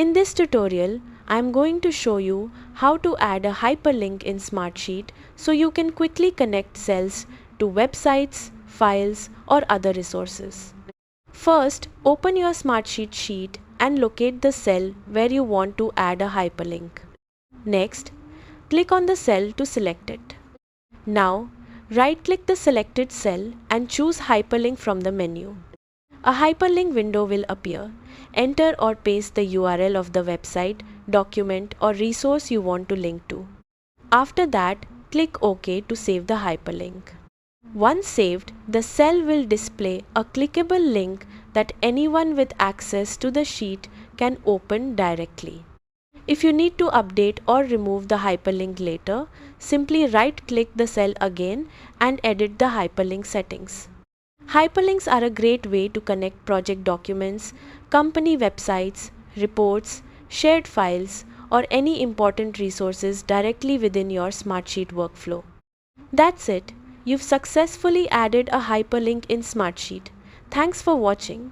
In this tutorial, I am going to show you how to add a hyperlink in Smartsheet so you can quickly connect cells to websites, files, or other resources. First, open your Smartsheet sheet and locate the cell where you want to add a hyperlink. Next, click on the cell to select it. Now, right-click the selected cell and choose Hyperlink from the menu. A hyperlink window will appear. Enter or paste the URL of the website, document, or resource you want to link to. After that, click OK to save the hyperlink. Once saved, the cell will display a clickable link that anyone with access to the sheet can open directly. If you need to update or remove the hyperlink later, simply right-click the cell again and edit the hyperlink settings. Hyperlinks are a great way to connect project documents, company websites, reports, shared files, or any important resources directly within your Smartsheet workflow. That's it. You've successfully added a hyperlink in Smartsheet. Thanks for watching.